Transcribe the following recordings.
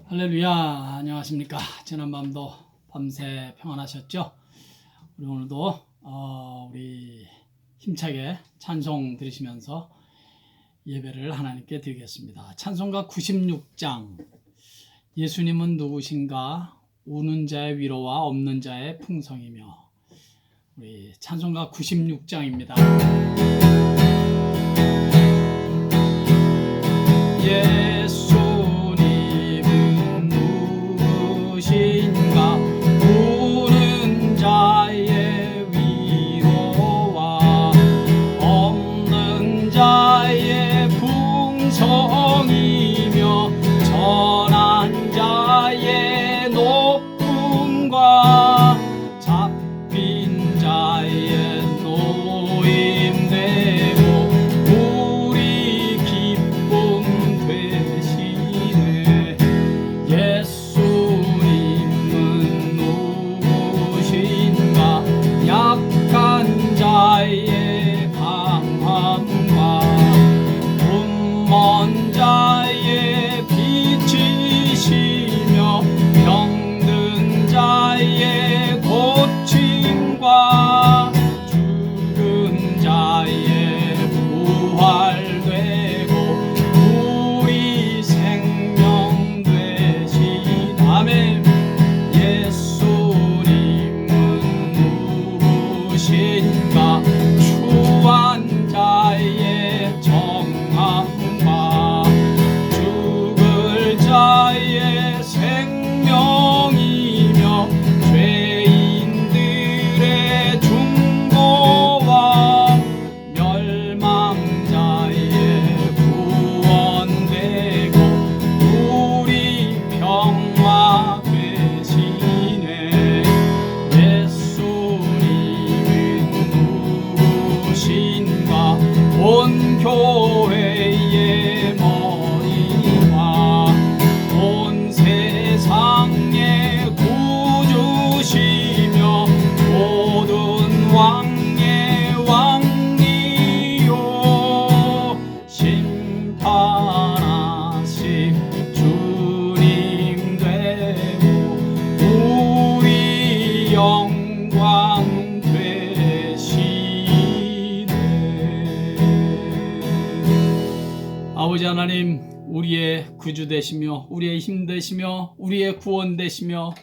할렐루야, 안녕하십니까. 지난밤도 밤새 평안하셨죠? 우리 오늘도 우리 힘차게 찬송 들으시면서 예배를 하나님께 드리겠습니다. 찬송가 96장, 예수님은 누구신가? 우는 자의 위로와 없는 자의 풍성이며. 우리 찬송가 96장입니다. 예수님은 누구신가? 우는 자의 위로와 없는 자의 풍성이며 전한 자의 높음과 잡힌 자의 노임되고 우리 기쁨 되시네. 예수님은 누구신가? 약한 자의 강함과 눈먼 자의 빛이시며 병든 자의 고침과 죽은 자의 부활되고 우리 생명 되신 아멘. 예수님은 누구신가? 추한 자의 정함과 죽을 자의 생명이며 죄인들의 중보와 멸망자의 구원되고 우리 평화 되시네. 예수님은 누구신가? 온 교회의 머리와 온 세상의 구주시며 모든 왕의 왕이요 심판하신 주님 되고 우리 영광 되시네. 아버지 하나님, 우리의 구주 되시며 우리의 힘 되시며 우리의 구원 되시며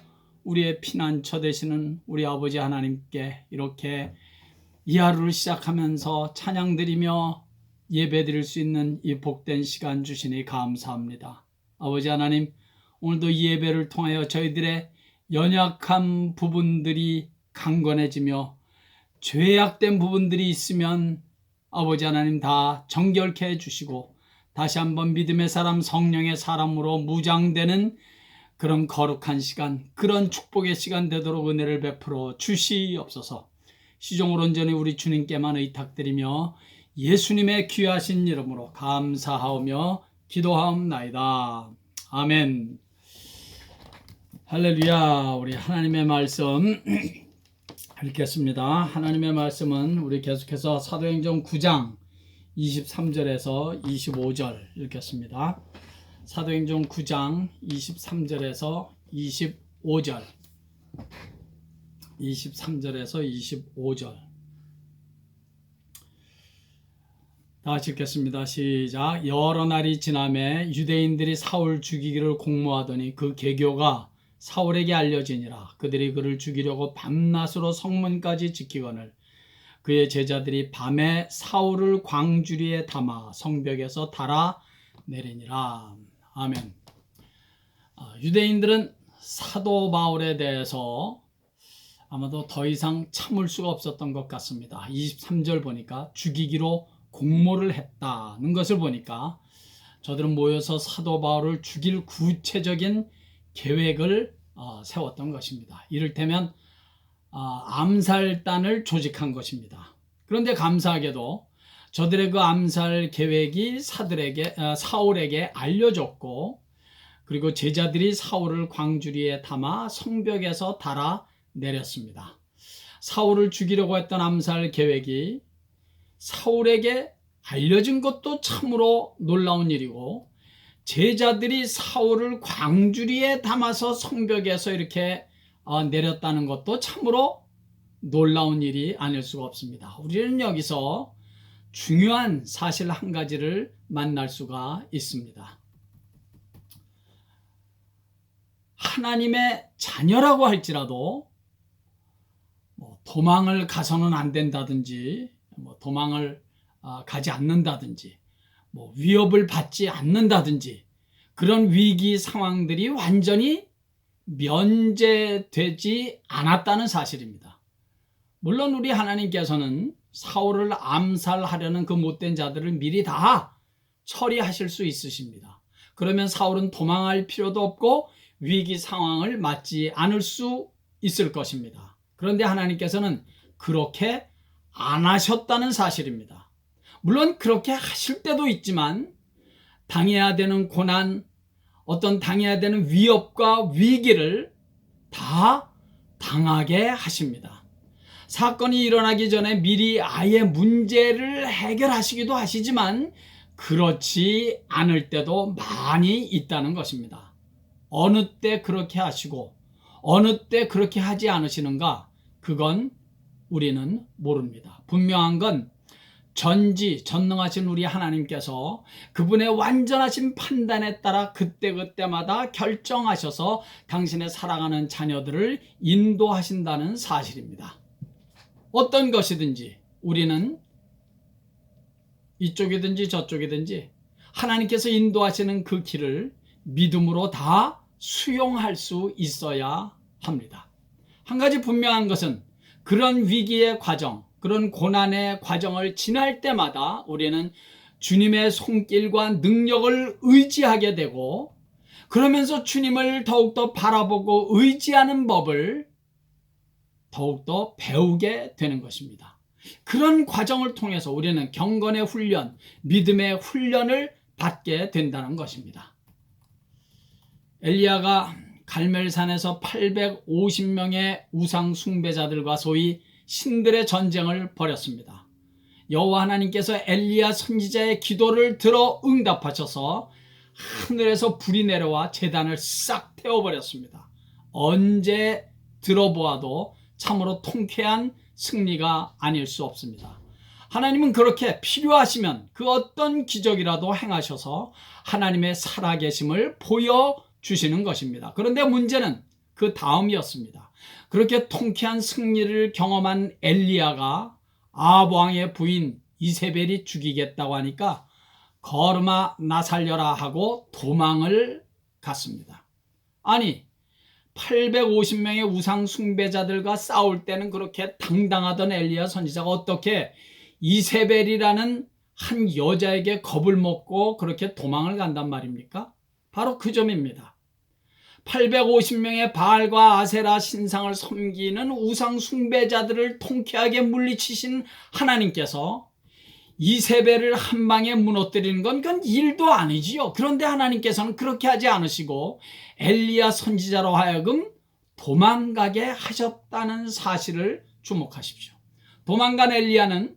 우리의 피난처 되시는 우리 아버지 하나님께 이렇게 이 하루를 시작하면서 찬양 드리며 예배 드릴 수 있는 이 복된 시간 주시니 감사합니다. 아버지 하나님, 오늘도 이 예배를 통하여 저희들의 연약한 부분들이 강건해지며 죄악된 부분들이 있으면 아버지 하나님 다 정결케 해주시고 다시 한번 믿음의 사람, 성령의 사람으로 무장되는 그런 거룩한 시간, 그런 축복의 시간 되도록 은혜를 베풀어 주시옵소서. 시종을 온전히 우리 주님께만 의탁드리며 예수님의 귀하신 이름으로 감사하오며 기도하옵나이다. 아멘. 할렐루야. 우리 하나님의 말씀 읽겠습니다. 하나님의 말씀은 우리 계속해서 사도행전 9장 23절에서 25절 읽겠습니다. 사도행전 9장 23절에서 25절 23절에서 25절 다 같이 읽겠습니다. 시작. 여러 날이 지나매 유대인들이 사울 죽이기를 공모하더니 그 계교가 사울에게 알려지니라. 그들이 그를 죽이려고 밤낮으로 성문까지 지키거늘 그의 제자들이 밤에 사울을 광주리에 담아 성벽에서 달아 내리니라. 아멘. 유대인들은 사도 바울에 대해서 아마도 더 이상 참을 수가 없었던 것 같습니다. 23절 보니까 죽이기로 공모를 했다는 것을 보니까 저들은 모여서 사도 바울을 죽일 구체적인 계획을 세웠던 것입니다. 이를테면 암살단을 조직한 것입니다. 그런데 감사하게도 저들의 그 암살 계획이 사울에게 알려졌고 그리고 제자들이 사울을 광주리에 담아 성벽에서 달아 내렸습니다. 사울을 죽이려고 했던 암살 계획이 사울에게 알려진 것도 참으로 놀라운 일이고 제자들이 사울을 광주리에 담아서 성벽에서 이렇게 내렸다는 것도 참으로 놀라운 일이 아닐 수가 없습니다. 우리는 여기서 중요한 사실 한 가지를 만날 수가 있습니다. 하나님의 자녀라고 할지라도 도망을 가서는 안 된다든지 도망을 가지 않는다든지 위협을 받지 않는다든지 그런 위기 상황들이 완전히 면제되지 않았다는 사실입니다. 물론 우리 하나님께서는 사울을 암살하려는 그 못된 자들을 미리 다 처리하실 수 있으십니다. 그러면 사울은 도망할 필요도 없고 위기 상황을 맞지 않을 수 있을 것입니다. 그런데 하나님께서는 그렇게 안 하셨다는 사실입니다. 물론 그렇게 하실 때도 있지만 당해야 되는 고난, 어떤 당해야 되는 위협과 위기를 다 당하게 하십니다. 사건이 일어나기 전에 미리 아예 문제를 해결하시기도 하시지만 그렇지 않을 때도 많이 있다는 것입니다. 어느 때 그렇게 하시고 어느 때 그렇게 하지 않으시는가, 그건 우리는 모릅니다. 분명한 건 전지전능하신 우리 하나님께서 그분의 완전하신 판단에 따라 그때그때마다 결정하셔서 당신의 사랑하는 자녀들을 인도하신다는 사실입니다. 어떤 것이든지 우리는 이쪽이든지 저쪽이든지 하나님께서 인도하시는 그 길을 믿음으로 다 수용할 수 있어야 합니다. 한 가지 분명한 것은 그런 위기의 과정, 그런 고난의 과정을 지날 때마다 우리는 주님의 손길과 능력을 의지하게 되고, 그러면서 주님을 더욱더 바라보고 의지하는 법을 더욱더 배우게 되는 것입니다. 그런 과정을 통해서 우리는 경건의 훈련, 믿음의 훈련을 받게 된다는 것입니다. 엘리야가 갈멜산에서 850명의 우상 숭배자들과 소위 신들의 전쟁을 벌였습니다. 여호와 하나님께서 엘리야 선지자의 기도를 들어 응답하셔서 하늘에서 불이 내려와 제단을 싹 태워버렸습니다. 언제 들어보아도 참으로 통쾌한 승리가 아닐 수 없습니다. 하나님은 그렇게 필요하시면 그 어떤 기적이라도 행하셔서 하나님의 살아계심을 보여주시는 것입니다. 그런데 문제는 그 다음이었습니다. 그렇게 통쾌한 승리를 경험한 엘리야가 아합 왕의 부인 이세벨이 죽이겠다고 하니까 걸음아 나 살려라 하고 도망을 갔습니다. 아니 850명의 우상 숭배자들과 싸울 때는 그렇게 당당하던 엘리야 선지자가 어떻게 이세벨이라는 한 여자에게 겁을 먹고 그렇게 도망을 간단 말입니까? 바로 그 점입니다. 850명의 바알과 아세라 신상을 섬기는 우상 숭배자들을 통쾌하게 물리치신 하나님께서 이세벨을 한 방에 무너뜨리는 건 그건 일도 아니지요. 그런데 하나님께서는 그렇게 하지 않으시고 엘리야 선지자로 하여금 도망가게 하셨다는 사실을 주목하십시오. 도망간 엘리야는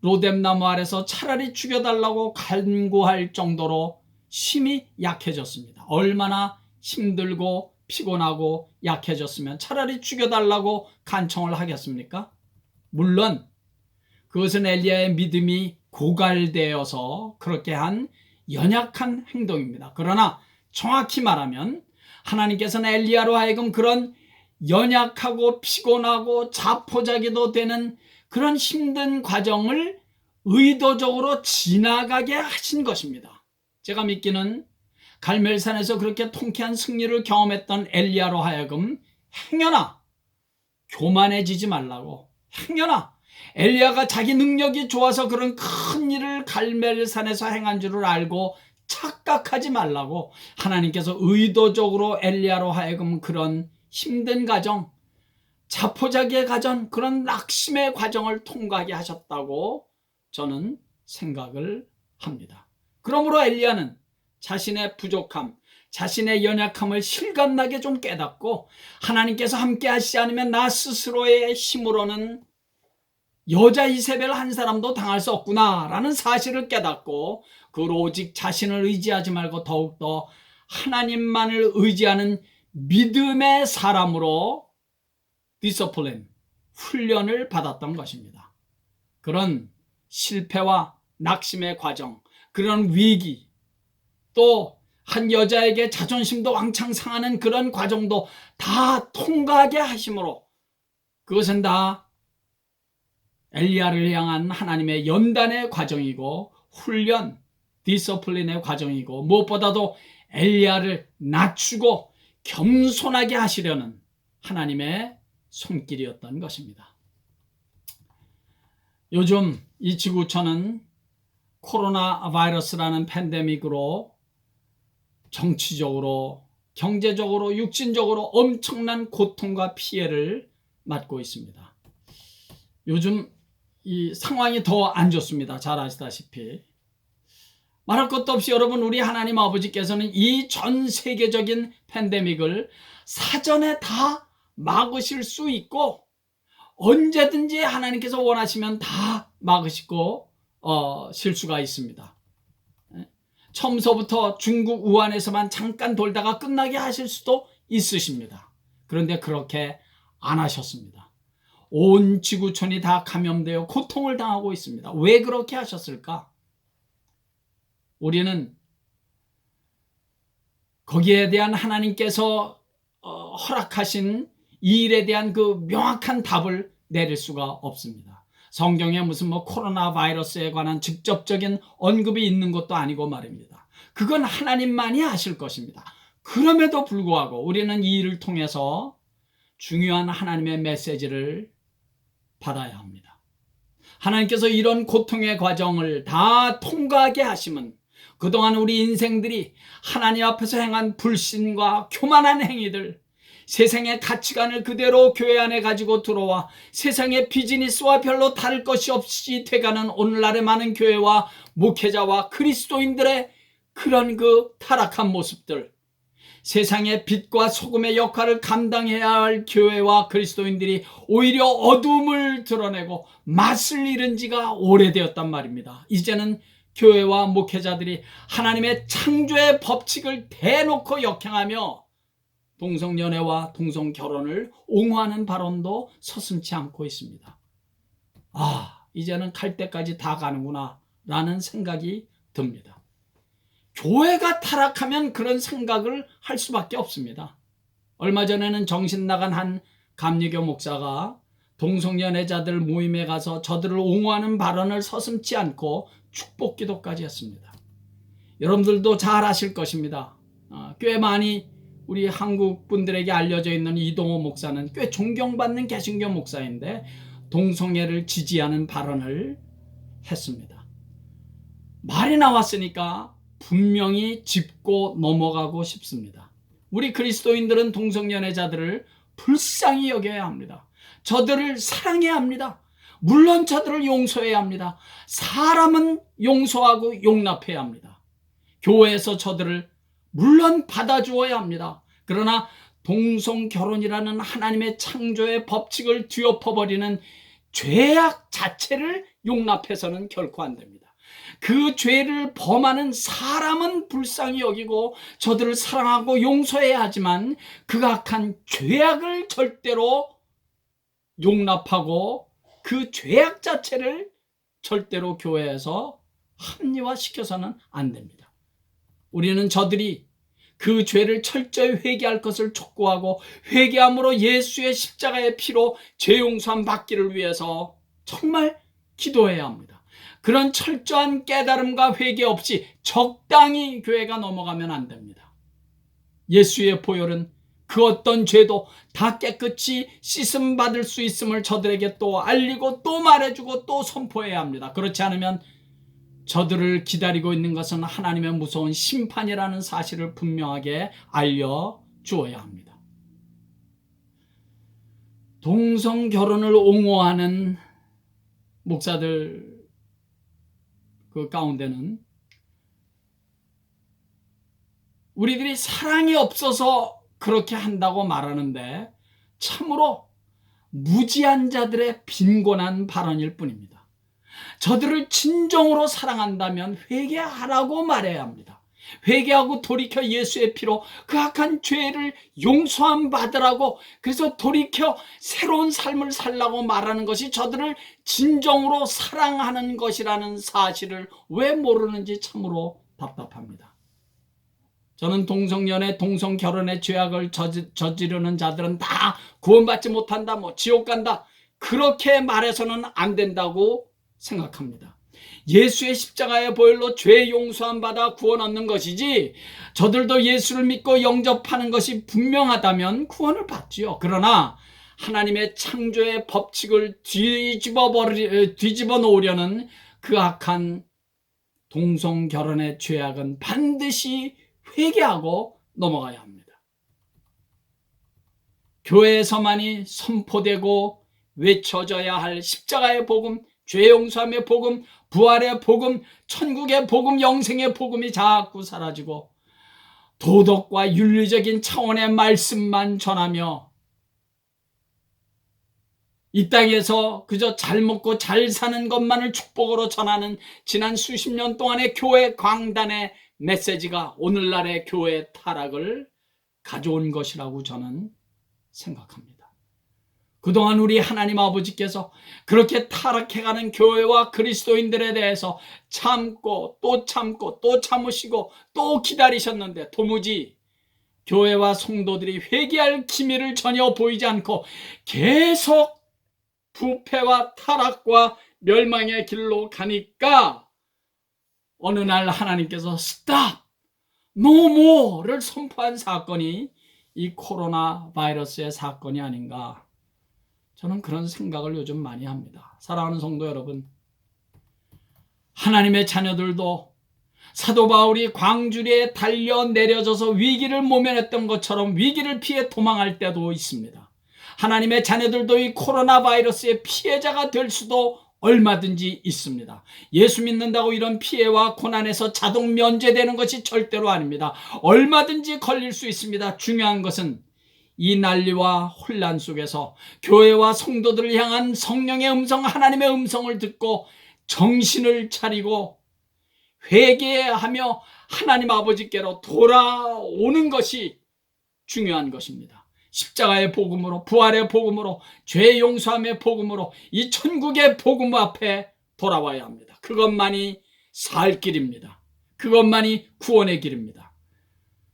로뎀나무 아래서 차라리 죽여달라고 간구할 정도로 심히 약해졌습니다. 얼마나 힘들고 피곤하고 약해졌으면 차라리 죽여달라고 간청을 하겠습니까? 물론 그것은 엘리야의 믿음이 고갈되어서 그렇게 한 연약한 행동입니다. 그러나 정확히 말하면 하나님께서는 엘리야로 하여금 그런 연약하고 피곤하고 자포자기도 되는 그런 힘든 과정을 의도적으로 지나가게 하신 것입니다. 제가 믿기는 갈멜산에서 그렇게 통쾌한 승리를 경험했던 엘리야로 하여금 행여나 교만해지지 말라고, 행여나 엘리야가 자기 능력이 좋아서 그런 큰 일을 갈멜산에서 행한 줄을 알고 착각하지 말라고 하나님께서 의도적으로 엘리야로 하여금 그런 힘든 과정, 자포자기의 과정, 그런 낙심의 과정을 통과하게 하셨다고 저는 생각을 합니다. 그러므로 엘리야는 자신의 부족함, 자신의 연약함을 실감나게 좀 깨닫고 하나님께서 함께 하시지 않으면 나 스스로의 힘으로는 여자 이세벨 한 사람도 당할 수 없구나라는 사실을 깨닫고 그걸 오직 자신을 의지하지 말고 더욱더 하나님만을 의지하는 믿음의 사람으로 디서플린, 훈련을 받았던 것입니다. 그런 실패와 낙심의 과정, 그런 위기, 또 한 여자에게 자존심도 왕창 상하는 그런 과정도 다 통과하게 하심으로 그것은 다 엘리야를 향한 하나님의 연단의 과정이고 훈련, 디서플린의 과정이고 무엇보다도 엘리야를 낮추고 겸손하게 하시려는 하나님의 손길이었던 것입니다. 요즘 이 지구촌은 코로나 바이러스라는 팬데믹으로 정치적으로, 경제적으로, 육신적으로 엄청난 고통과 피해를 맞고 있습니다. 요즘 이 상황이 더 안 좋습니다. 잘 아시다시피. 말할 것도 없이 여러분, 우리 하나님 아버지께서는 이 전 세계적인 팬데믹을 사전에 다 막으실 수 있고 언제든지 하나님께서 원하시면 다 막으시고 실수가 있습니다. 처음서부터 중국 우한에서만 잠깐 돌다가 끝나게 하실 수도 있으십니다. 그런데 그렇게 안 하셨습니다. 온 지구촌이 다 감염되어 고통을 당하고 있습니다. 왜 그렇게 하셨을까? 우리는 거기에 대한 하나님께서 허락하신 이 일에 대한 그 명확한 답을 내릴 수가 없습니다. 성경에 무슨 코로나 바이러스에 관한 직접적인 언급이 있는 것도 아니고 말입니다. 그건 하나님만이 하실 것입니다. 그럼에도 불구하고 우리는 이 일을 통해서 중요한 하나님의 메시지를 받아야 합니다. 하나님께서 이런 고통의 과정을 다 통과하게 하시면 그동안 우리 인생들이 하나님 앞에서 행한 불신과 교만한 행위들, 세상의 가치관을 그대로 교회 안에 가지고 들어와 세상의 비즈니스와 별로 다를 것이 없이 돼가는 오늘날의 많은 교회와 목회자와 그리스도인들의 그런 그 타락한 모습들, 세상의 빛과 소금의 역할을 감당해야 할 교회와 그리스도인들이 오히려 어둠을 드러내고 맛을 잃은 지가 오래되었단 말입니다. 이제는 교회와 목회자들이 하나님의 창조의 법칙을 대놓고 역행하며 동성연애와 동성결혼을 옹호하는 발언도 서슴지 않고 있습니다. 이제는 갈 때까지 다 가는구나 라는 생각이 듭니다. 교회가 타락하면 그런 생각을 할 수밖에 없습니다. 얼마 전에는 정신 나간 한 감리교 목사가 동성연애자들 모임에 가서 저들을 옹호하는 발언을 서슴지 않고 축복 기도까지 했습니다. 여러분들도 잘 아실 것입니다. 꽤 많이 우리 한국 분들에게 알려져 있는 이동호 목사는 꽤 존경받는 개신교 목사인데 동성애를 지지하는 발언을 했습니다. 말이 나왔으니까 분명히 짚고 넘어가고 싶습니다. 우리 그리스도인들은 동성연애자들을 불쌍히 여겨야 합니다. 저들을 사랑해야 합니다. 물론 저들을 용서해야 합니다. 사람은 용서하고 용납해야 합니다. 교회에서 저들을 물론 받아주어야 합니다. 그러나 동성결혼이라는 하나님의 창조의 법칙을 뒤엎어버리는 죄악 자체를 용납해서는 결코 안 됩니다. 그 죄를 범하는 사람은 불쌍히 여기고 저들을 사랑하고 용서해야 하지만 그 악한 죄악을 절대로 용납하고 그 죄악 자체를 절대로 교회에서 합리화시켜서는 안 됩니다. 우리는 저들이 그 죄를 철저히 회개할 것을 촉구하고 회개함으로 예수의 십자가의 피로 죄 용서함 받기를 위해서 정말 기도해야 합니다. 그런 철저한 깨달음과 회개 없이 적당히 교회가 넘어가면 안 됩니다. 예수의 보혈은 그 어떤 죄도 다 깨끗이 씻음 받을 수 있음을 저들에게 또 알리고 또 말해주고 또 선포해야 합니다. 그렇지 않으면 저들을 기다리고 있는 것은 하나님의 무서운 심판이라는 사실을 분명하게 알려주어야 합니다. 동성 결혼을 옹호하는 목사들 그 가운데는 우리들이 사랑이 없어서 그렇게 한다고 말하는데 참으로 무지한 자들의 빈곤한 발언일 뿐입니다. 저들을 진정으로 사랑한다면 회개하라고 말해야 합니다. 회개하고 돌이켜 예수의 피로 그 악한 죄를 용서함 받으라고, 그래서 돌이켜 새로운 삶을 살라고 말하는 것이 저들을 진정으로 사랑하는 것이라는 사실을 왜 모르는지 참으로 답답합니다. 저는 동성연애, 동성결혼의 죄악을 저지르는 자들은 다 구원받지 못한다, 지옥 간다, 그렇게 말해서는 안 된다고 생각합니다. 예수의 십자가의 보혈로 죄 용서함 받아 구원 얻는 것이지, 저들도 예수를 믿고 영접하는 것이 분명하다면 구원을 받지요. 그러나 하나님의 창조의 법칙을 뒤집어 놓으려는 그 악한 동성결혼의 죄악은 반드시 회개하고 넘어가야 합니다. 교회에서만이 선포되고 외쳐져야 할 십자가의 복음, 죄 용서함의 복음, 부활의 복음, 천국의 복음, 영생의 복음이 자꾸 사라지고 도덕과 윤리적인 차원의 말씀만 전하며 이 땅에서 그저 잘 먹고 잘 사는 것만을 축복으로 전하는 지난 수십 년 동안의 교회 강단의 메시지가 오늘날의 교회 타락을 가져온 것이라고 저는 생각합니다. 그동안 우리 하나님 아버지께서 그렇게 타락해가는 교회와 그리스도인들에 대해서 참고 또 참고 또 참으시고 또 기다리셨는데 도무지 교회와 성도들이 회개할 기미를 전혀 보이지 않고 계속 부패와 타락과 멸망의 길로 가니까 어느 날 하나님께서 스탑, 노 모를 선포한 사건이 이 코로나 바이러스의 사건이 아닌가, 저는 그런 생각을 요즘 많이 합니다. 사랑하는 성도 여러분, 하나님의 자녀들도 사도 바울이 광주리에 달려 내려져서 위기를 모면했던 것처럼 위기를 피해 도망할 때도 있습니다. 하나님의 자녀들도 이 코로나 바이러스의 피해자가 될 수도 얼마든지 있습니다. 예수 믿는다고 이런 피해와 고난에서 자동 면제되는 것이 절대로 아닙니다. 얼마든지 걸릴 수 있습니다. 중요한 것은 이 난리와 혼란 속에서 교회와 성도들을 향한 성령의 음성, 하나님의 음성을 듣고 정신을 차리고 회개하며 하나님 아버지께로 돌아오는 것이 중요한 것입니다. 십자가의 복음으로, 부활의 복음으로, 죄 용서함의 복음으로 이 천국의 복음 앞에 돌아와야 합니다. 그것만이 살 길입니다. 그것만이 구원의 길입니다.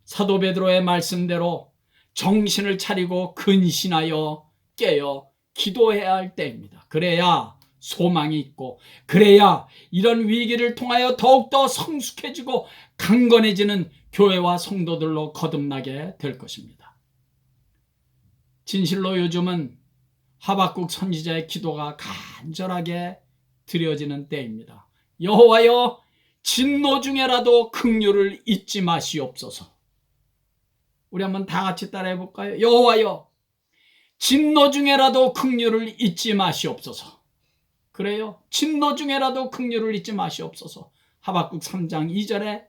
사도 베드로의 말씀대로 정신을 차리고 근신하여 깨어 기도해야 할 때입니다. 그래야 소망이 있고, 그래야 이런 위기를 통하여 더욱더 성숙해지고 강건해지는 교회와 성도들로 거듭나게 될 것입니다. 진실로 요즘은 하박국 선지자의 기도가 간절하게 드려지는 때입니다. 여호와여, 진노 중에라도 긍휼을 잊지 마시옵소서. 우리 한번 다 같이 따라해 볼까요? 여호와여, 진노 중에라도 긍휼을 잊지 마시옵소서. 그래요, 진노 중에라도 긍휼을 잊지 마시옵소서. 하박국 3장 2절에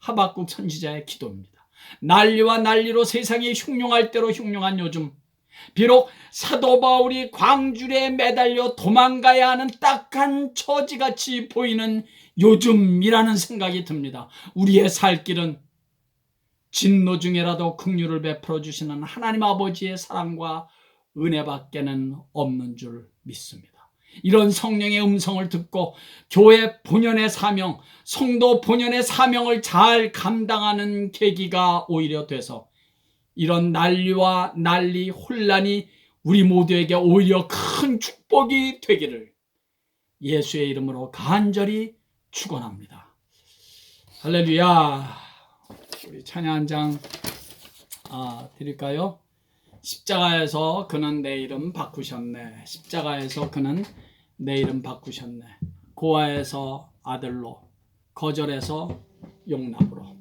하박국 선지자의 기도입니다. 난리와 난리로 세상이 흉흉할 대로 흉흉한 요즘, 비록 사도 바울이 광주리에 매달려 도망가야 하는 딱한 처지같이 보이는 요즘이라는 생각이 듭니다. 우리의 살 길은 진노 중에라도 긍휼을 베풀어 주시는 하나님 아버지의 사랑과 은혜밖에는 없는 줄 믿습니다. 이런 성령의 음성을 듣고 교회 본연의 사명, 성도 본연의 사명을 잘 감당하는 계기가 오히려 돼서 이런 난리와 난리, 혼란이 우리 모두에게 오히려 큰 축복이 되기를 예수의 이름으로 간절히 축원합니다. 할렐루야. 우리 찬양 한 장 드릴까요? 십자가에서 그는 내 이름 바꾸셨네. 십자가에서 그는 내 이름 바꾸셨네. 고아에서 아들로, 거절에서 용납으로.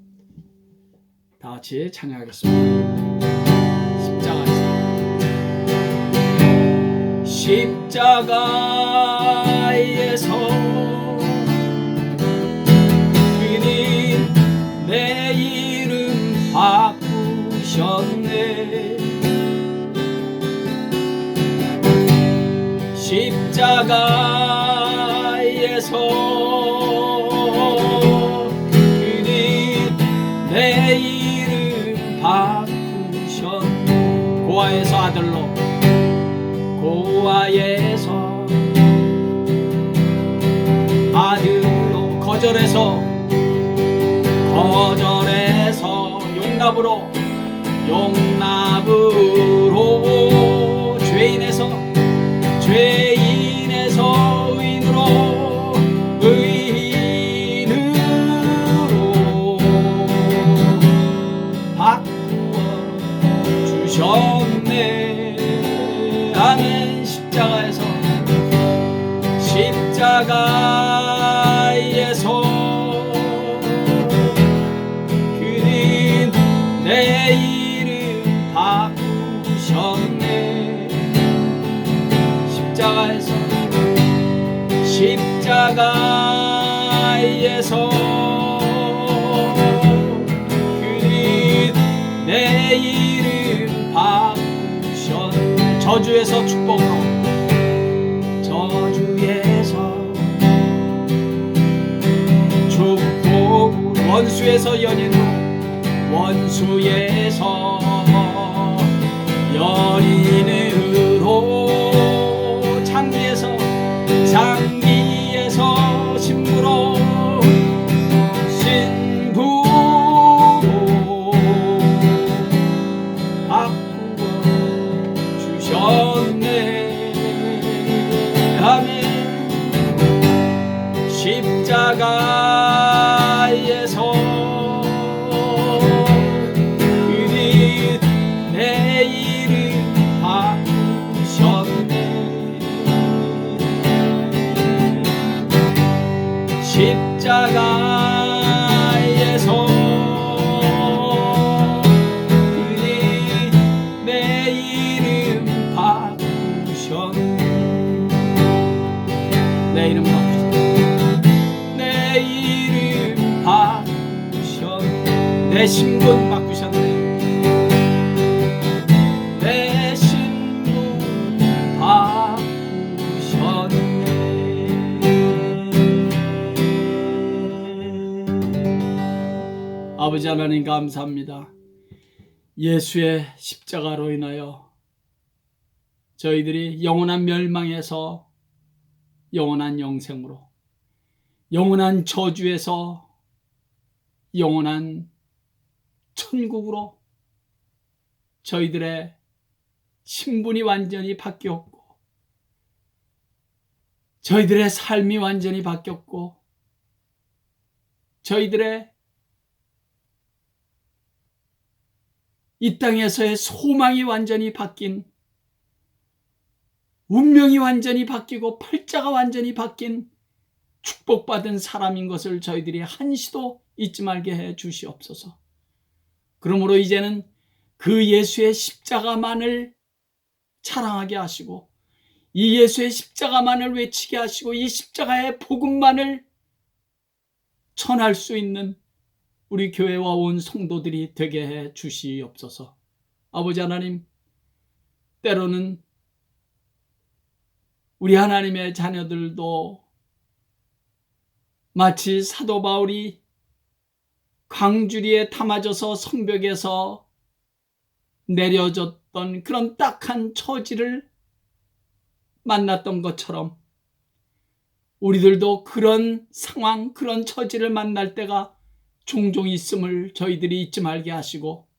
다 같이 찬양하겠습니다. 십자가에서 그는 내 이름 바꾸셨네. 그는 내 이름 바꾸셨. 고아에서 아들로, 고아에서 아들로, 거절해서 용납으로, 죄인에서 의인으로 바꾸어 주셨네. 아멘. 십자가에서 그는 내 이름 바꾸셨네. 십자가에서 그는 내 이름 바꾸셨네. 저주에서 축복으로, 원수에서 연인으로, 원수에서 연인으로, 장기에서 신부로 바꾸어 주셨네. 아멘. 십자가에서 그는 내 이름 바꾸셨네. 십자가에서 그는 내 이름 바꾸셨네. 내 이름 바꾸셨네. 내 신분 바꾸셨네. 내 신분 바꾸셨네. 아버지 하나님 감사합니다. 예수의 십자가로 인하여 저희들이 영원한 멸망에서 영원한 영생으로, 영원한 저주에서 영원한 천국으로 저희들의 신분이 완전히 바뀌었고, 저희들의 삶이 완전히 바뀌었고, 저희들의 이 땅에서의 소망이 완전히 바뀐, 운명이 완전히 바뀌고 팔자가 완전히 바뀐 축복받은 사람인 것을 저희들이 한시도 잊지 말게 해 주시옵소서. 그러므로 이제는 그 예수의 십자가만을 자랑하게 하시고, 이 예수의 십자가만을 외치게 하시고, 이 십자가의 복음만을 전할 수 있는 우리 교회와 온 성도들이 되게 해 주시옵소서. 아버지 하나님, 때로는 우리 하나님의 자녀들도 마치 사도 바울이 광주리에 담아져서 성벽에서 내려졌던 그런 딱한 처지를 만났던 것처럼, 우리들도 그런 상황, 그런 처지를 만날 때가 종종 있음을 저희들이 잊지 말게 하시고,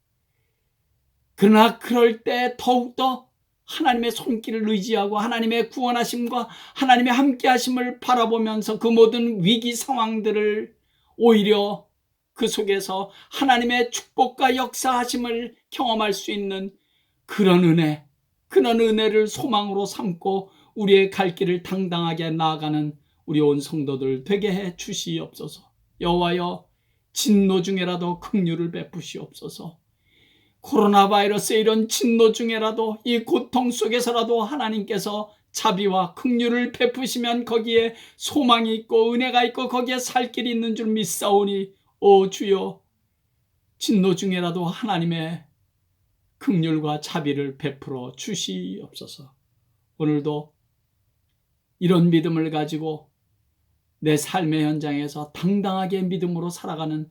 그러나 그럴 때 더욱더 하나님의 손길을 의지하고 하나님의 구원하심과 하나님의 함께하심을 바라보면서 그 모든 위기 상황들을 오히려 그 속에서 하나님의 축복과 역사하심을 경험할 수 있는 그런 은혜, 그런 은혜를 소망으로 삼고 우리의 갈 길을 당당하게 나아가는 우리 온 성도들 되게 해 주시옵소서. 여호와여, 진노 중에라도 긍휼을 베푸시옵소서. 코로나 바이러스의 이런 진노 중에라도, 이 고통 속에서라도 하나님께서 자비와 긍휼을 베푸시면 거기에 소망이 있고 은혜가 있고 거기에 살 길이 있는 줄 믿사오니, 오 주여, 진노 중에라도 하나님의 긍휼과 자비를 베풀어 주시옵소서. 오늘도 이런 믿음을 가지고 내 삶의 현장에서 당당하게 믿음으로 살아가는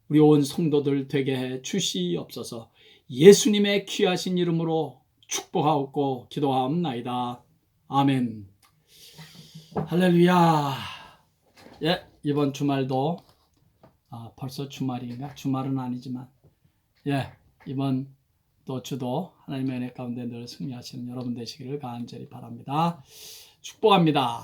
우리 온 성도들 되게 해 주시옵소서. 예수님의 귀하신 이름으로 축복하옵고 기도하옵나이다. 아멘. 할렐루야. 예, 이번 주말도 벌써 주말인가? 주말은 아니지만 이번 또 주도 하나님의 은혜 가운데 늘 승리하시는 여러분 되시기를 간절히 바랍니다. 축복합니다.